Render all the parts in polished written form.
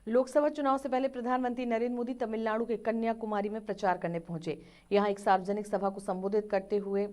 लोकसभा चुनाव से पहले प्रधानमंत्री नरेंद्र मोदी तमिलनाडु के कन्याकुमारी में प्रचार करने पहुंचे। यहां एक सार्वजनिक सभा को संबोधित करते हुए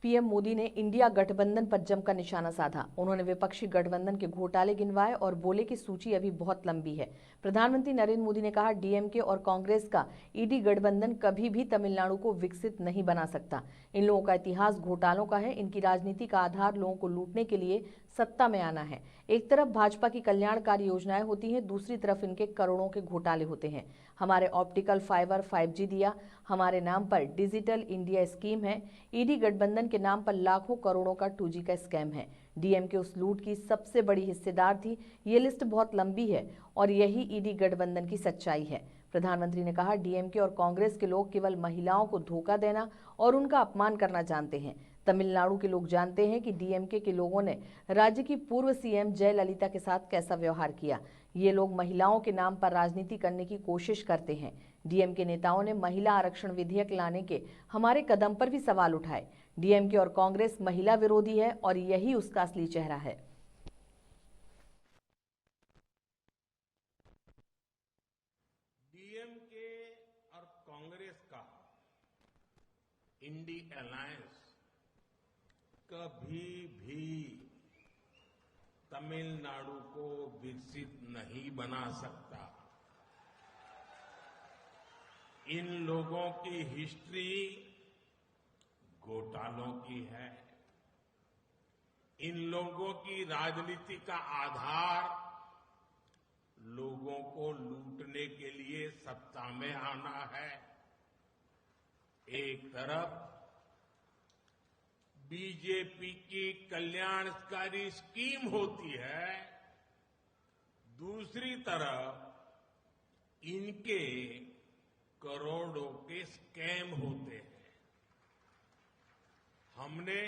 पीएम मोदी ने इंडिया गठबंधन पर जमकर निशाना साधा। उन्होंने विपक्षी गठबंधन के घोटाले गिनवाए और बोले कि सूची अभी बहुत लंबी है। प्रधानमंत्री नरेंद्र मोदी ने कहा, डीएमके और कांग्रेस का ईडी गठबंधन कभी भी तमिलनाडु को विकसित नहीं बना सकता। इन लोगों का इतिहास घोटालों का है। इनकी राजनीति का आधार लोगों को लूटने के लिए सत्ता में आना है। एक तरफ भाजपा की कल्याणकारी योजनाएं होती हैं, दूसरी तरफ इनके करोड़ों के घोटाले होते हैं। हमारे ऑप्टिकल फाइबर 5G दिया, हमारे नाम पर डिजिटल इंडिया स्कीम है। ईडी गठबंधन के नाम पर लाखों करोड़ों का 2G का स्कैम है। डीएमके उस लूट की सबसे बड़ी हिस्सेदार थी। ये लिस्ट बहुत लंबी है और यही ईडी गठबंधन की सच्चाई है। प्रधानमंत्री ने कहा, डीएमके और कांग्रेस के लोग केवल महिलाओं को धोखा देना और उनका अपमान करना जानते हैं। तमिलनाडु के लोग जानते हैं कि डीएमके के लोगों ने राज्य की पूर्व सीएम जयललिता के साथ कैसा व्यवहार किया। ये लोग महिलाओं के नाम पर राजनीति करने की कोशिश करते हैं। डीएमके नेताओं ने महिला आरक्षण विधेयक लाने के हमारे कदम पर भी सवाल उठाए। डीएमके और कांग्रेस महिला विरोधी है और यही उसका असली चेहरा है। डीएमके और कांग्रेस का इंडी अलायंस कभी भी तमिलनाडु को विकसित नहीं बना सकता। इन लोगों की हिस्ट्री घोटालों की है। इन लोगों की राजनीति का आधार लोगों को लूटने के लिए सत्ता में आना है। एक तरफ बीजेपी की कल्याणकारी स्कीम होती है, दूसरी तरफ इनके करोड़ों के स्कैम होते हैं। हमने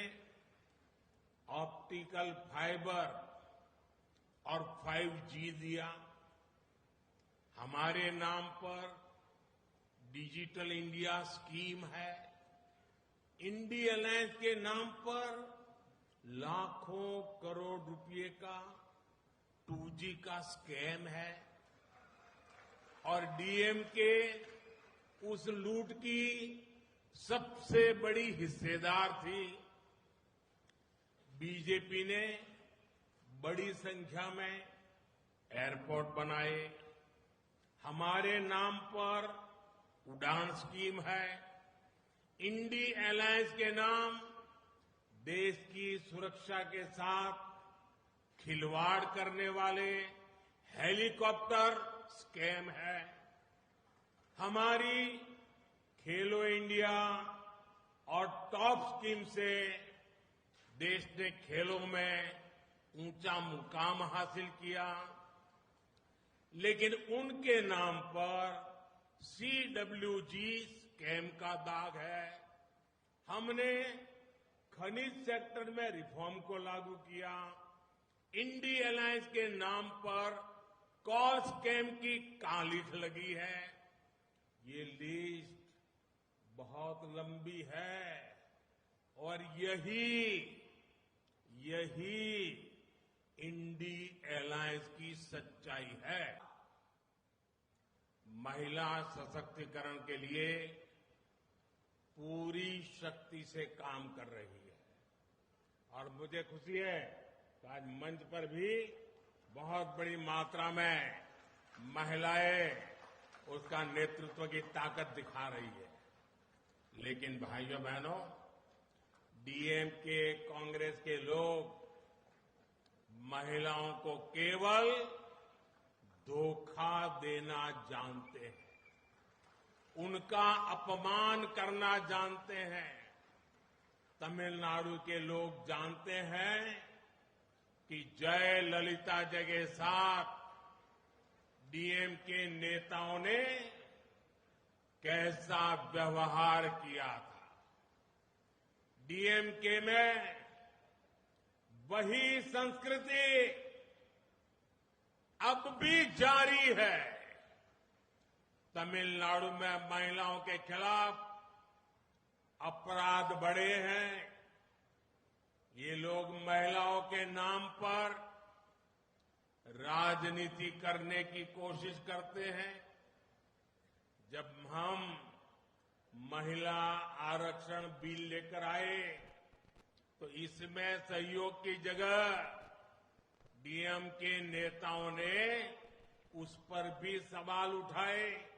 ऑप्टिकल फाइबर और 5G दिया, हमारे नाम पर डिजिटल इंडिया स्कीम है। इंडी अलायंस के नाम पर लाखों करोड़ रुपए का 2G का स्कैम है और डीएमके उस लूट की सबसे बड़ी हिस्सेदार थी। बीजेपी ने बड़ी संख्या में एयरपोर्ट बनाए, हमारे नाम पर उड़ान स्कीम है। इंडी अलायंस के नाम देश की सुरक्षा के साथ खिलवाड़ करने वाले हेलीकॉप्टर स्कैम है। हमारी खेलो इंडिया और टॉप स्कीम से देश ने खेलों में ऊंचा मुकाम हासिल किया, लेकिन उनके नाम पर CWG स्कैम का दाग है। हमने खनिज सेक्टर में रिफॉर्म को लागू किया। इंडी अलायंस के नाम पर कॉल स्कैम की कालिख लगी है। ये लिस्ट बहुत लंबी है और यही इंडी अलायंस की सच्चाई है। महिला सशक्तिकरण के लिए पूरी शक्ति से काम कर रही है और मुझे खुशी है कि आज मंच पर भी बहुत बड़ी मात्रा में महिलाएं उसका नेतृत्व की ताकत दिखा रही है। लेकिन भाइयों बहनों, डीएमके कांग्रेस के लोग महिलाओं को केवल धोखा देना जानते हैं, उनका अपमान करना जानते हैं। तमिलनाडु के लोग जानते हैं कि जयललिता जी के साथ डीएमके नेताओं ने कैसा व्यवहार किया था। डीएमके में वही संस्कृति अब भी जारी है। तमिलनाडु में महिलाओं के खिलाफ अपराध बढ़े हैं। ये लोग महिलाओं के नाम पर राजनीति करने की कोशिश करते हैं। जब हम महिला आरक्षण बिल लेकर आए तो इसमें सहयोग की जगह डीएमके नेताओं ने उस पर भी सवाल उठाए।